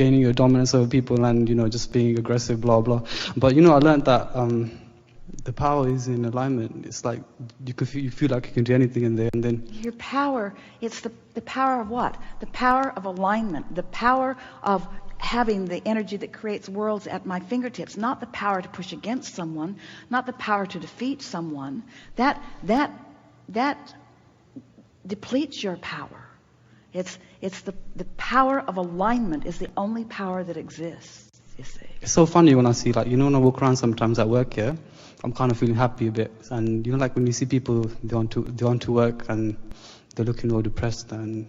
gaining your dominance over people and, just being aggressive, blah, blah. But, I learned that the power is in alignment. It's like you feel like you can do anything in there, and then your power, it's the power of what? The power of alignment, the power of having the energy that creates worlds at my fingertips, not the power to push against someone, not the power to defeat someone. That depletes your power. It's the power of alignment is the only power that exists, you see. It's so funny when I see, when I walk around sometimes at work, yeah, I'm kind of feeling happy a bit. And like when you see people, they're on to work and they're looking all depressed and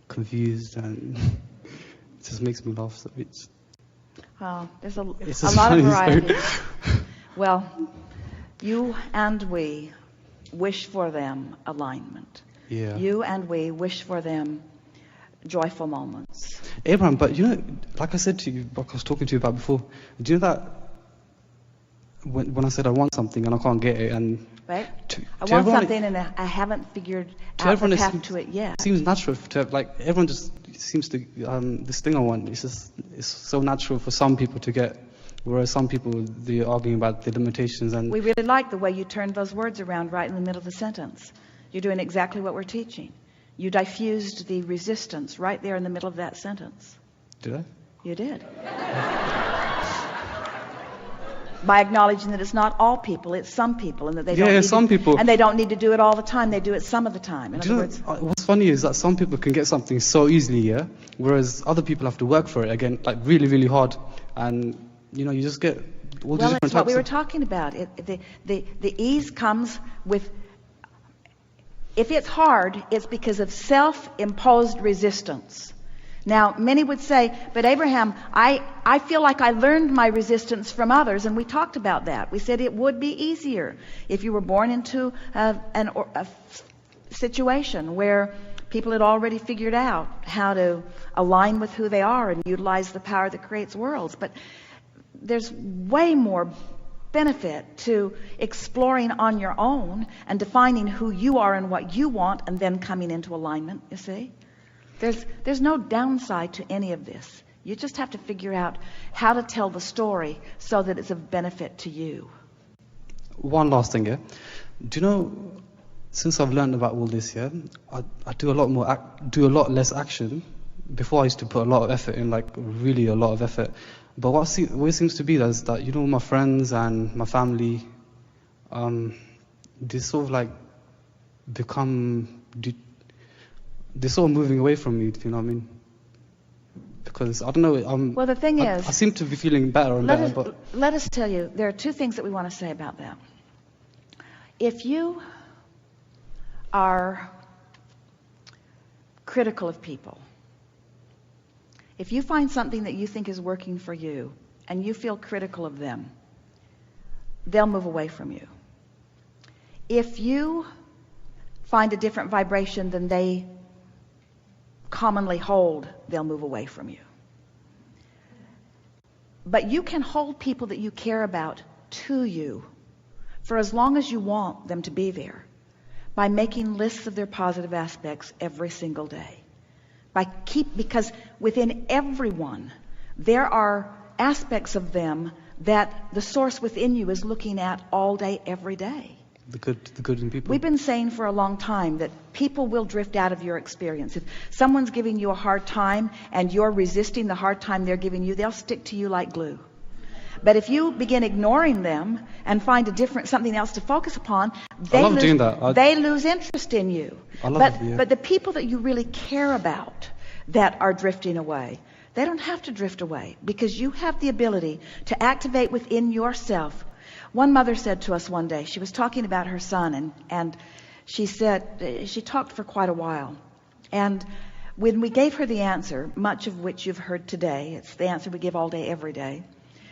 confused, and it just makes me laugh. So well, there's a lot of variety. Well, you and we wish for them alignment. Yeah. You and we wish for them joyful moments. Abraham, but like I said to you, like I was talking to you about before, do you know that when I said I want something and I can't get it, and right? I want something and I haven't figured out the path to it yet. It seems natural to have, everyone just seems to this thing I want. It's so natural for some people to get, whereas some people they're arguing about the limitations. And we really like the way you turned those words around right in the middle of the sentence. You're doing exactly what we're teaching. You diffused the resistance right there in the middle of that sentence. Did I? You did. By acknowledging that it's not all people, it's some people, and that they don't need some people, and they don't need to do it all the time. They do it some of the time. In other words, what's funny is that some people can get something so easily, yeah, whereas other people have to work for it again, really, really hard, and you just get all these different types. Well, that's what we were talking about. The ease comes with. If it's hard, it's because of self-imposed resistance. Now, many would say, but Abraham, I feel like I learned my resistance from others, and we talked about that. We said it would be easier if you were born into a situation where people had already figured out how to align with who they are and utilize the power that creates worlds. But there's way more benefit to exploring on your own and defining who you are and what you want, and then coming into alignment, you see. There's no downside to any of this. You just have to figure out how to tell the story so that it's of benefit to you. One last thing, yeah. Do you know, since I've learned about all this, yeah, I do a lot less action. Before I used to put a lot of effort in, really a lot of effort. But what it seems to be is that, my friends and my family, they sort of they're sort of moving away from me, you know what I mean? Because, I don't know, well, the thing is, I seem to be feeling better and better. But let us tell you, there are two things that we want to say about that. If you are critical of people, if you find something that you think is working for you and you feel critical of them, they'll move away from you. If you find a different vibration than they commonly hold, they'll move away from you. But you can hold people that you care about to you for as long as you want them to be there by making lists of their positive aspects every single day. Because within everyone there are aspects of them that the source within you is looking at all day, every day. The good in people. We've been saying for a long time that people will drift out of your experience. If someone's giving you a hard time and you're resisting the hard time they're giving you, they'll stick to you like glue. But if you begin ignoring them and find something else to focus upon, they lose interest in you. But the people that you really care about that are drifting away, they don't have to drift away, because you have the ability to activate within yourself. One mother said to us one day, she was talking about her son, and she said, she talked for quite a while. And when we gave her the answer, much of which you've heard today, it's the answer we give all day, every day.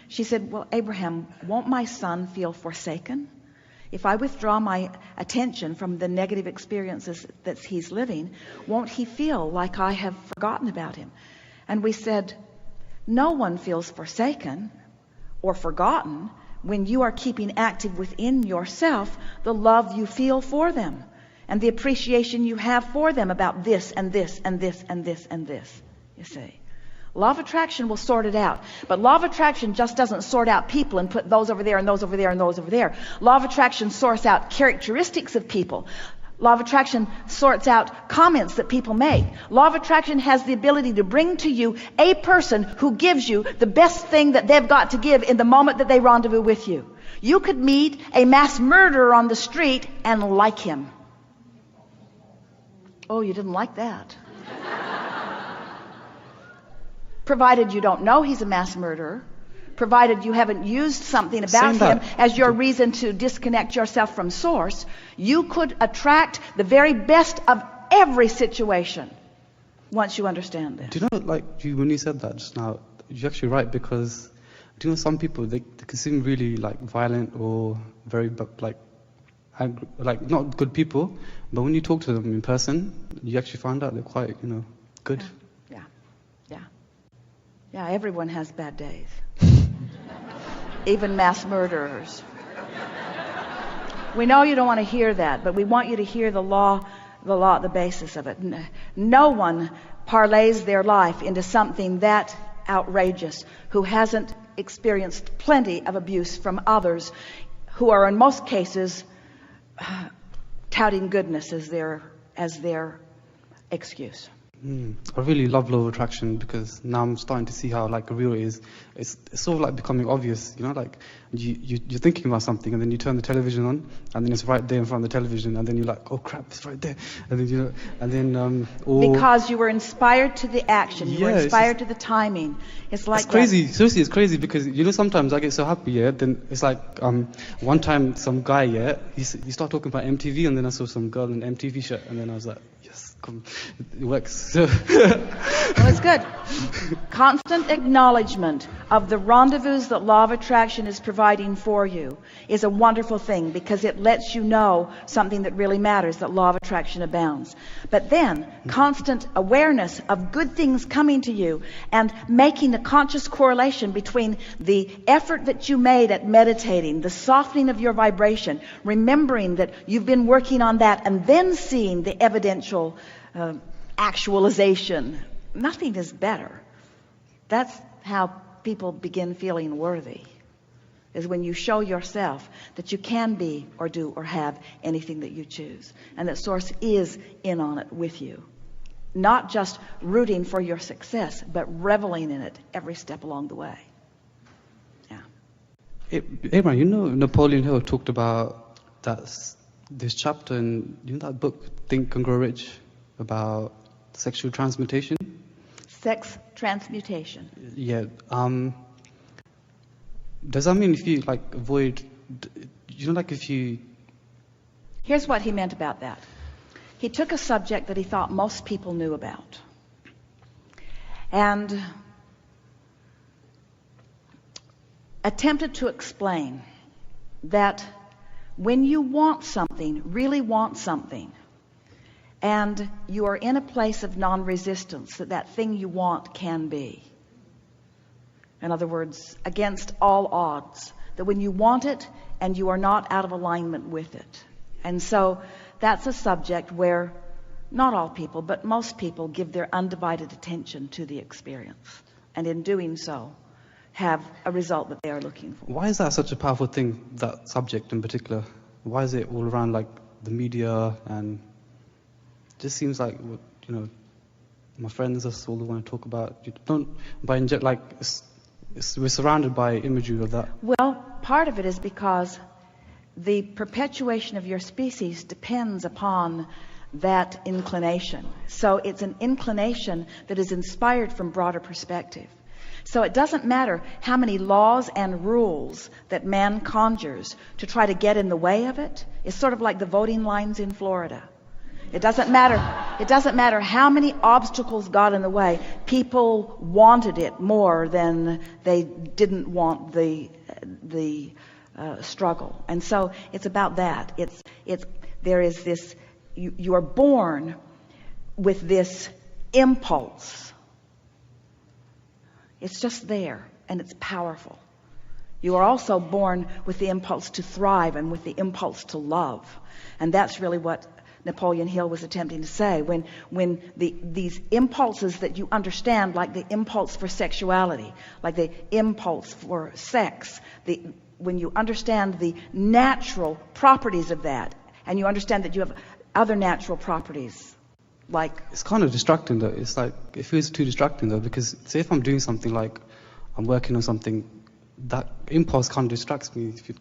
She said, well, Abraham, won't my son feel forsaken? If I withdraw my attention from the negative experiences that he's living, won't he feel like I have forgotten about him? And we said, no one feels forsaken or forgotten when you are keeping active within yourself the love you feel for them and the appreciation you have for them about this and this and this and this and this, you see. Law of attraction will sort it out. But law of attraction just doesn't sort out people and put those over there and those over there and those over there. Law of attraction sorts out characteristics of people. Law of attraction sorts out comments that people make. Law of attraction has the ability to bring to you a person who gives you the best thing that they've got to give in the moment that they rendezvous with you. You could meet a mass murderer on the street and like him. Oh, you didn't like that. Provided you don't know he's a mass murderer, provided you haven't used something about him as your reason to disconnect yourself from source, you could attract the very best of every situation once you understand this. Do you know, like, when you said that just now, you're actually right, because do you know some people, they can seem really like violent or very like angry, like not good people, but when you talk to them in person, you actually find out they're quite, good. Yeah, everyone has bad days. Even mass murderers. We know you don't want to hear that, but we want you to hear the basis of it. No one parlays their life into something that outrageous who hasn't experienced plenty of abuse from others who are in most cases touting goodness as their excuse. I really love law of attraction because now I'm starting to see how like real it is. It's sort of like becoming obvious, like you're thinking about something and then you turn the television on and then it's right there in front of the television and then you're like, oh crap, it's right there, and then because you were inspired to the action, you were inspired to the timing. It's like it's crazy. Seriously, it's crazy because sometimes I get so happy, then it's like one time some guy, he started talking about MTV and then I saw some girl in an MTV shirt and then I was like, yes, it works. Well, it's good. Constant acknowledgement of the rendezvous that law of attraction is providing for you is a wonderful thing because it lets you know something that really matters, that law of attraction abounds. But then constant awareness of good things coming to you and making the conscious correlation between the effort that you made at meditating, the softening of your vibration, remembering that you've been working on that, and then seeing the evidential actualization. Nothing is better. That's how people begin feeling worthy, is when you show yourself that you can be or do or have anything that you choose, and that source is in on it with you, not just rooting for your success but reveling in it every step along the way. Abraham, Napoleon Hill talked about this chapter in that book Think and Grow Rich about sexual transmutation. Sex transmutation. Yeah. Does that mean if you avoid, if you... Here's what he meant about that. He took a subject that he thought most people knew about and attempted to explain that when you want something, really want something, and you are in a place of non-resistance, that thing you want can be. In other words, against all odds, that when you want it and you are not out of alignment with it. And so that's a subject where not all people, but most people give their undivided attention to the experience. And in doing so, have a result that they are looking for. Why is that such a powerful thing, that subject in particular? Why is it all around the media, and just seems like my friends, that's all they want to talk about. We're surrounded by imagery of that. Well, part of it is because the perpetuation of your species depends upon that inclination. So it's an inclination that is inspired from broader perspective. So it doesn't matter how many laws and rules that man conjures to try to get in the way of it. It's sort of like the voting lines in Florida. It doesn't matter how many obstacles got in the way. People wanted it more than they didn't want the struggle. And so it's about that. There is this, you are born with this impulse. It's just there, and it's powerful. You are also born with the impulse to thrive and with the impulse to love. And that's really what Napoleon Hill was attempting to say. When these impulses that you understand, like the impulse for sexuality, like the impulse for sex, when you understand the natural properties of that, and you understand that you have other natural properties, like... It's kind of distracting though. It's like, it feels too distracting though, because say if I'm doing something, like I'm working on something, that impulse kind of distracts me, if you